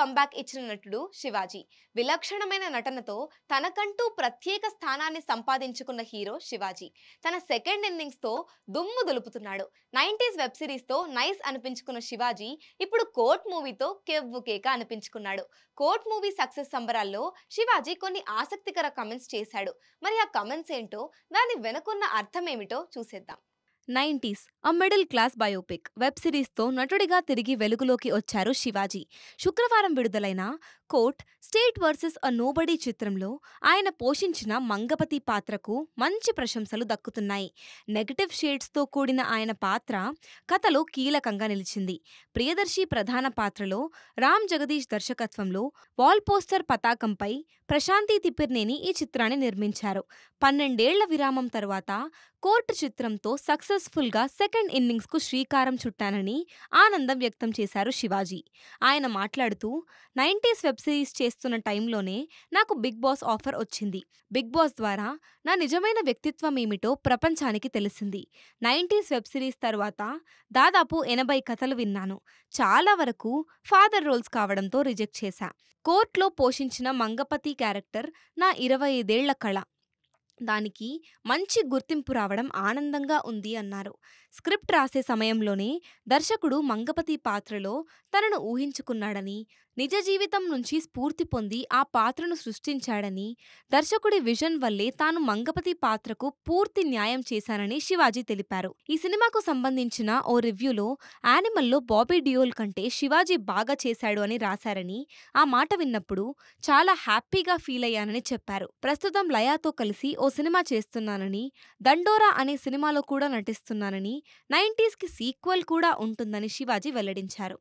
Comeback ఇచ్చిన నటుడు శివాజీ. విలక్షణమైన నటనతో తనకంటూ ప్రత్యేక స్థానాన్ని సంపాదించుకున్న హీరో శివాజీ. తన సెకండ్ ఇన్నింగ్స్ తో దుమ్ము దులుపుతున్నాడు. 90s వెబ్ సిరీస్ తో నైస్ అనిపించుకున్న శివాజీ ఇప్పుడు కోర్ట్ మూవీతో కెవ్వు కేక అనిపించుకున్నాడు. కోర్ట్ మూవీ సక్సెస్ సంబరాల్లో శివాజీ కొన్ని ఆసక్తికర కమెంట్స్ చేశాడు. మరి ఆ కమెంట్స్ ఏంటో, దాని వెనుకున్న అర్థం ఏమిటో చూసేద్దాం. 90s middle class biopic web సిరీస్తో నటుడిగా తిరిగి వెలుగులోకి వచ్చారు శివాజీ. శుక్రవారం విడుదలైన court state versus a nobody చిత్రంలో ఆయన పోషించిన మంగపతి పాత్రకు మంచి ప్రశంసలు దక్కుతున్నాయి. నెగటివ్ షేడ్స్తో కూడిన ఆయన పాత్ర కథలో కీలకంగా నిలిచింది. ప్రియదర్శి ప్రధాన పాత్రలో రామ్ జగదీష్ దర్శకత్వంలో వాల్ పోస్టర్ పతాకంపై ప్రశాంతి తిప్పిర్నేని ఈ చిత్రాన్ని నిర్మించారు. 12 ఏళ్ల విరామం తర్వాత కోర్ట్ చిత్రంతో సక్సెస్ఫుల్గా సెకండ్ ఇన్నింగ్స్కు శ్రీకారం చుట్టానని ఆనందం వ్యక్తం చేశారు శివాజీ. ఆయన మాట్లాడుతూ, 90s వెబ్ సిరీస్ చేస్తున్న టైంలోనే నాకు బిగ్ బాస్ ఆఫర్ వచ్చింది. బిగ్ బాస్ ద్వారా నా నిజమైన వ్యక్తిత్వం ఏమిటో ప్రపంచానికి తెలిసింది. 90s వెబ్ సిరీస్ తర్వాత దాదాపు 80 కథలు విన్నాను. చాలా వరకు ఫాదర్ రోల్స్ కావడంతో రిజెక్ట్ చేశా. కోర్ట్లో పోషించిన మంగపతి క్యారెక్టర్ నా 25 ఏళ్ల కళ. దానికి మంచి గుర్తింపు రావడం ఆనందంగా ఉంది అన్నారు. స్క్రిప్ట్ రాసే సమయంలోనే దర్శకుడు మంగపతి పాత్రలో తనను ఊహించుకున్నాడని, నిజ జీవితం నుంచి స్ఫూర్తి పొంది ఆ పాత్రను సృష్టించాడని, దర్శకుడి విజన్ వల్లే తాను మంగపతి పాత్రకు పూర్తి న్యాయం చేశానని శివాజీ తెలిపారు. ఈ సినిమాకు సంబంధించిన ఓ రివ్యూలో యానిమల్లో బాబీ డియోల్ కంటే శివాజీ బాగా చేశాడు అని రాశారని, ఆ మాట విన్నప్పుడు చాలా హ్యాపీగా ఫీల్ అయ్యానని చెప్పారు. ప్రస్తుతం లయాతో కలిసి ఓ సినిమా చేస్తున్నానని, దండోరా అనే సినిమాలో కూడా నటిస్తున్నానని, 90s కి సీక్వెల్ కూడా ఉంటుందని శివాజీ వెల్లడించారు.